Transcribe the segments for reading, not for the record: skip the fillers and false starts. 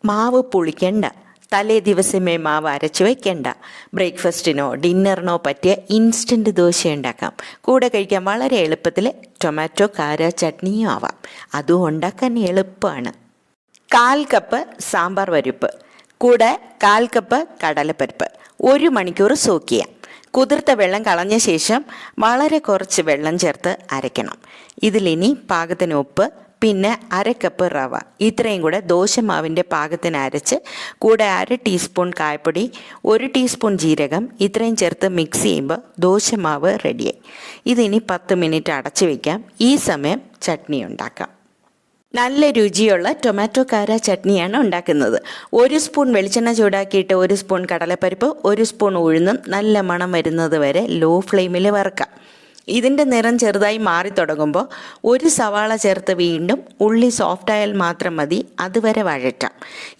മാവ് പുളിക്കണ്ട, തലേ ദിവസമേ മാവ് അരച്ച് വയ്ക്കണ്ട. ബ്രേക്ക്ഫാസ്റ്റിനോ ഡിന്നറിനോ പറ്റിയ ഇൻസ്റ്റൻറ്റ് ദോശ ഉണ്ടാക്കാം. കൂടെ കഴിക്കാൻ വളരെ എളുപ്പത്തിൽ ടൊമാറ്റോ കാര ചട്നിയും ആവാം. അതും ഉണ്ടാക്കാൻ എളുപ്പമാണ്. 1/4 കപ്പ് സാമ്പാർ പരിപ്പ്, കൂടെ 1/4 കപ്പ് കടലപ്പരിപ്പ് 1 മണിക്കൂർ സോക്ക് ചെയ്യാം. കുതിർത്ത വെള്ളം കളഞ്ഞ ശേഷം വളരെ കുറച്ച് വെള്ളം ചേർത്ത് അരയ്ക്കണം. ഇതിലിനി പാകത്തിന് ഉപ്പ്, പിന്നെ 1/2 കപ്പ് റവ, ഇത്രയും കൂടെ ദോശമാവിൻ്റെ പാകത്തിന് അരച്ച് കൂടെ 1/2 ടീസ്പൂൺ കായപ്പൊടി, 1 ടീസ്പൂൺ ജീരകം, ഇത്രയും ചേർത്ത് മിക്സ് ചെയ്യുമ്പോൾ ദോശമാവ് റെഡിയായി. ഇതിനി 10 മിനിറ്റ് അടച്ചു വയ്ക്കാം. ഈ സമയം ചട്നി ഉണ്ടാക്കാം. നല്ല രുചിയുള്ള ടൊമാറ്റോ കാര ചട്നിയാണ് ഉണ്ടാക്കുന്നത്. 1 സ്പൂൺ വെളിച്ചെണ്ണ ചൂടാക്കിയിട്ട് 1 സ്പൂൺ കടലപ്പരിപ്പ്, 1 സ്പൂൺ ഉഴുന്നും നല്ല മണം വരുന്നത് വരെ ലോ ഫ്ലെയിമിൽ വറുക്കാം. ഇതിൻ്റെ നിറം ചെറുതായി മാറി തുടങ്ങുമ്പോൾ 1 സവാള ചേർത്ത് വീണ്ടും ഉള്ളി സോഫ്റ്റായാൽ മാത്രം മതി, അതുവരെ വഴറ്റാം.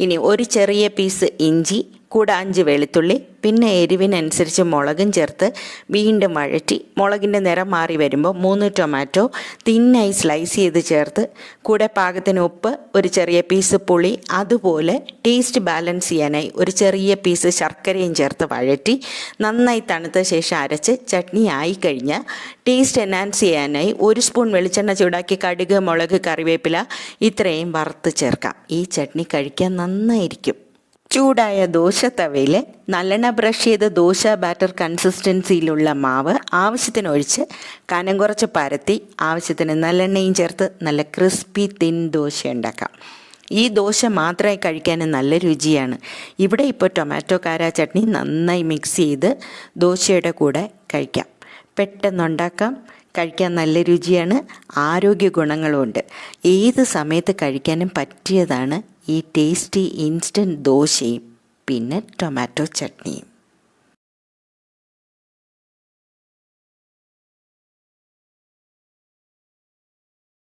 ഇനി 1 ചെറിയ പീസ് ഇഞ്ചി, കൂടെ 5 വെളുത്തുള്ളി, പിന്നെ എരിവിനനുസരിച്ച് മുളകും ചേർത്ത് വീണ്ടും വഴറ്റി മുളകിൻ്റെ നിറം മാറി വരുമ്പോൾ 3 ടൊമാറ്റോ തിന്നായി സ്ലൈസ് ചെയ്ത് ചേർത്ത് കൂടെ പാകത്തിന് ഉപ്പ്, 1 ചെറിയ പീസ് പുളി, അതുപോലെ ടേസ്റ്റ് ബാലൻസ് ചെയ്യാനായി 1 ചെറിയ പീസ് ശർക്കരയും ചേർത്ത് വഴറ്റി നന്നായി തണുത്ത ശേഷം അരച്ച് ചട്നി ആയിക്കഴിഞ്ഞാൽ ടേസ്റ്റ് എൻഹാൻസ് ചെയ്യാനായി 1 സ്പൂൺ വെളിച്ചെണ്ണ ചൂടാക്കി കടുക്, മുളക്, കറിവേപ്പില ഇത്രയും വറുത്ത് ചേർക്കാം. ഈ ചട്നി കഴിക്കാൻ നന്നായിരിക്കും. ചൂടായ ദോശ തവയിൽ നല്ലെണ്ണ ബ്രഷ് ചെയ്ത് ദോശ ബാറ്റർ കൺസിസ്റ്റൻസിയിലുള്ള മാവ് ആവശ്യത്തിന് ഒഴിച്ച് കനം കുറച്ച് പരത്തി ആവശ്യത്തിന് നല്ലെണ്ണയും ചേർത്ത് നല്ല ക്രിസ്പി തിൻ ദോശ ഉണ്ടാക്കാം. ഈ ദോശ മാത്രമായി കഴിക്കാൻ നല്ല രുചിയാണ്. ഇവിടെ ഇപ്പോൾ ടൊമാറ്റോ കാര ചട്നി നന്നായി മിക്സ് ചെയ്ത് ദോശയുടെ കൂടെ കഴിക്കാം. പെട്ടെന്നുണ്ടാക്കാം, കഴിക്കാൻ നല്ല രുചിയാണ്, ആരോഗ്യ ഗുണങ്ങളുമുണ്ട്. ഏത് സമയത്ത് കഴിക്കാനും പറ്റിയതാണ് ഈ ടേസ്റ്റി ഇൻസ്റ്റൻറ്റ് ദോശയും പിന്നെ ടൊമാറ്റോ ചട്നിയും.